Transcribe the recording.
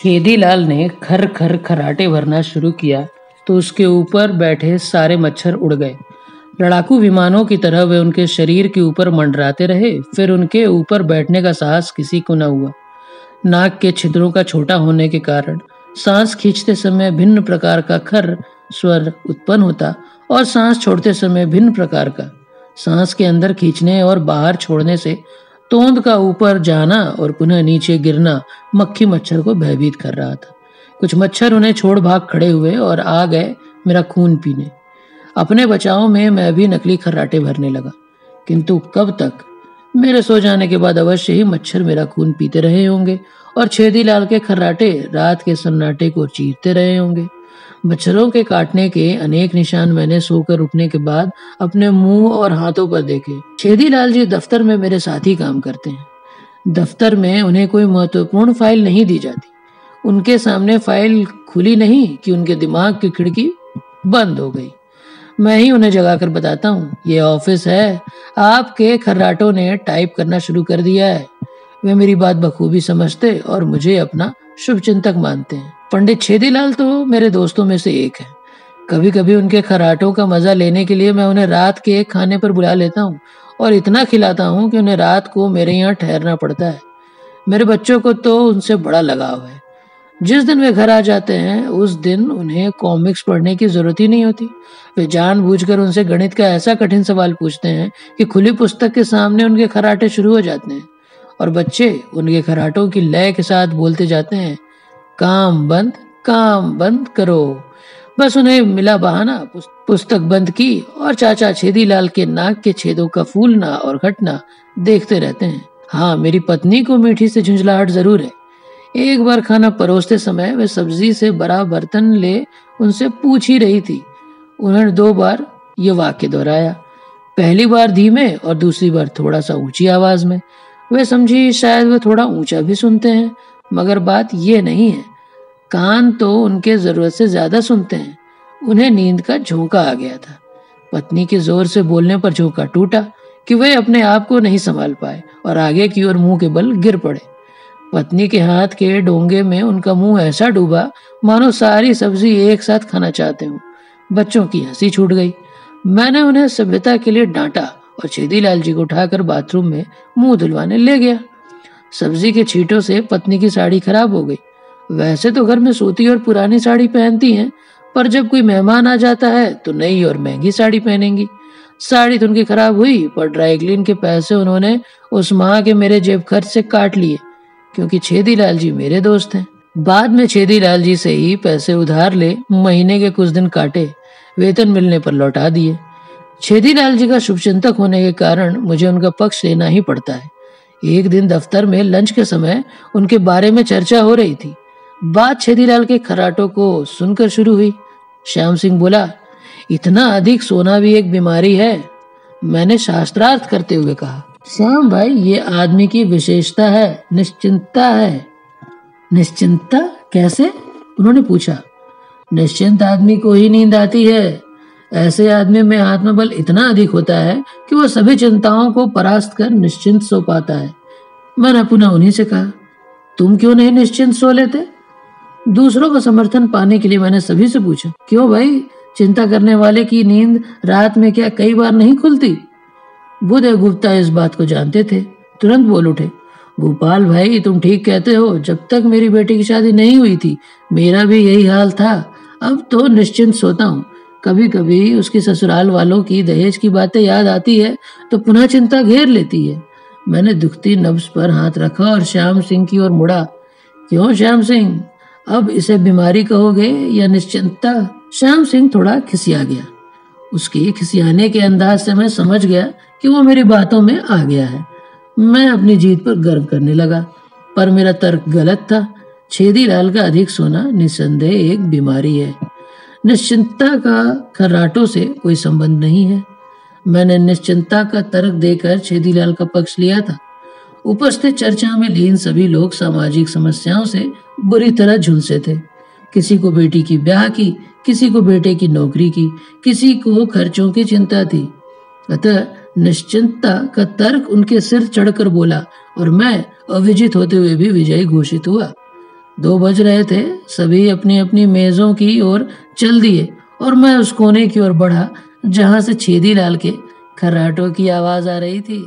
छेदीलाल ने खर खर खराटे भरना शुरू किया तो उसके ऊपर बैठे सारे मच्छर उड़ गए। लड़ाकू विमानों की तरह वे उनके शरीर के ऊपर मंडराते रहे। फिर उनके ऊपर बैठने का साहस किसी को न हुआ। नाक के छिद्रों का छोटा होने के कारण सांस खींचते समय भिन्न प्रकार का खर स्वर उत्पन्न होता और सांस छोड़ते समय भिन्न प्रकार का। सांस के अंदर खींचने और बाहर छोड़ने से तोंद का ऊपर जाना और पुनः नीचे गिरना मक्खी मच्छर को भयभीत कर रहा था। कुछ मच्छर उन्हें छोड़ भाग खड़े हुए और आ गए मेरा खून पीने। अपने बचाव में मैं भी नकली खर्राटे भरने लगा, किंतु कब तक? मेरे सो जाने के बाद अवश्य ही मच्छर मेरा खून पीते रहे होंगे और छेदीलाल के खर्राटे रात के सन्नाटे को चीरते रहे होंगे। मच्छरों के काटने के अनेक निशान मैंने सोकर उठने के बाद अपने मुंह और हाथों पर देखे। छेदीलाल जी दफ्तर में मेरे साथ ही काम करते हैं। दफ्तर में उन्हें कोई महत्वपूर्ण फाइल नहीं दी जाती। उनके सामने फाइल खुली नहीं कि उनके दिमाग की खिड़की बंद हो गई। मैं ही उन्हें जगाकर बताता हूँ, ये ऑफिस है, आपके खर्राटों ने टाइप करना शुरू कर दिया है। वे मेरी बात बखूबी समझते और मुझे अपना शुभचिंतक मानते हैं। पंडित छेदीलाल तो मेरे दोस्तों में से एक है। कभी कभी उनके खर्राटों का मजा लेने के लिए मैं उन्हें रात के खाने पर बुला लेता हूँ और इतना खिलाता हूँ कि उन्हें रात को मेरे यहाँ ठहरना पड़ता है। मेरे बच्चों को तो उनसे बड़ा लगाव है। जिस दिन वे घर आ जाते हैं उस दिन उन्हें कॉमिक्स पढ़ने की जरूरत ही नहीं होती। वे जानबूझकर उनसे गणित का ऐसा कठिन सवाल पूछते हैं कि खुली पुस्तक के सामने उनके खर्राटे शुरू हो जाते हैं और बच्चे उनके खर्राटों की लय के साथ बोलते जाते हैं, काम बंद करो। बस उन्हें मिला बहाना, पुस्तक बंद की और चाचा छेदीलाल के नाक के छेदों का फूलना और घटना देखते रहते हैं। हाँ, मेरी पत्नी को मीठी से झुंझलाहट जरूर है। एक बार खाना परोसते समय वे सब्जी से बड़ा बर्तन ले उनसे पूछ ही रही थी। उन्होंने 2 बार ये वाक्य दोहराया, पहली बार धीमे और दूसरी बार थोड़ा सा ऊंची आवाज में। वे समझी शायद वे थोड़ा ऊंचा भी सुनते हैं, मगर बात ये नहीं है। कान तो उनके जरूरत से ज्यादा सुनते हैं। उन्हें नींद का झोंका आ गया था। पत्नी के जोर से बोलने पर झोंका टूटा कि वे अपने आप को नहीं संभाल पाए और आगे की ओर मुंह के बल गिर पड़े। पत्नी के हाथ के डोंगे में उनका मुंह ऐसा डूबा मानो सारी सब्जी एक साथ खाना चाहते हो। बच्चों की हंसी छूट गई। मैंने उन्हें सभ्यता के लिए डांटा और छेदीलाल जी को उठाकर बाथरूम में मुंह धुलवाने ले गया। सब्जी के छींटों से पत्नी की साड़ी खराब हो गई। वैसे तो घर में सूती और पुरानी साड़ी पहनती हैं, पर जब कोई मेहमान आ जाता है तो नई और महंगी साड़ी पहनेंगी। साड़ी तो उनकी खराब हुई, पर ड्राई क्लीन के पैसे उन्होंने उस माह के मेरे जेब खर्च से काट लिए, क्योंकि छेदीलाल जी मेरे दोस्त हैं। बाद में छेदीलाल जी से ही पैसे उधार ले महीने के कुछ दिन काटे, वेतन मिलने पर लौटा दिए। छेदीलाल जी का शुभचिंतक होने के कारण मुझे उनका पक्ष लेना ही पड़ता है। एक दिन दफ्तर में लंच के समय उनके बारे में चर्चा हो रही थी। बात छेदीलाल के खर्राटों को सुनकर शुरू हुई। श्याम सिंह बोला, इतना अधिक सोना भी एक बीमारी है। मैंने शास्त्रार्थ करते हुए कहा, श्याम भाई, ये आदमी की विशेषता है, निश्चिंतता है। निश्चिंतता कैसे? उन्होंने पूछा। निश्चिंत आदमी को ही नींद आती है। ऐसे आदमी में आत्मबल इतना अधिक होता है कि वह सभी चिंताओं को परास्त कर निश्चिंत सो पाता है। मैंने पुनः उन्हीं से कहा, तुम क्यों नहीं निश्चिंत सो लेते? दूसरों का समर्थन पाने के लिए मैंने सभी से पूछा, क्यों भाई, चिंता करने वाले की नींद रात में क्या कई बार नहीं खुलती? बुधे गुप्ता इस बात को जानते थे। तुरंत बोल उठे, गोपाल भाई, तुम ठीक कहते हो। जब तक मेरी बेटी की शादी नहीं हुई थी मेरा भी यही हाल था। अब तो निश्चिंत सोता हूँ। कभी कभी उसकी ससुराल वालों की दहेज की बातें याद आती है तो पुनः चिंता घेर लेती है। मैंने दुखती नब्ज पर हाथ रखा और श्याम सिंह की ओर मुड़ा। क्यों श्याम सिंह, अब इसे बीमारी कहोगे या निश्चिंतता? श्याम सिंह थोड़ा खिसिया गया। उसके खिसियाने के अंदाज से मैं समझ गया कि वो मेरी बातों में आ गया है। मैं अपनी जीत पर गर्व करने लगा, पर मेरा तर्क गलत था। छेदीलाल का अधिक सोना निस्संदेह एक बीमारी है। निश्चिंतता का खर्राटों से कोई संबंध नहीं है। मैंने निश्चिंतता का तर्क देकर छेदीलाल का पक्ष लिया था। उपस्थित चर्चा में लीन सभी लोग सामाजिक समस्याओं से बुरी तरह झुलसे थे। किसी को बेटी की ब्याह की, किसी को बेटे की नौकरी की, किसी को खर्चों की चिंता थी। अतः निश्चिंतता का तर्क उनके सिर चढ़कर बोला और मैं अविजित होते हुए भी विजयी घोषित हुआ। 2 बज रहे थे। सभी अपनी अपनी मेजों की ओर चल दिए और मैं उस कोने की ओर बढ़ा जहां से छेदी लाल के खर्राटों की आवाज आ रही थी।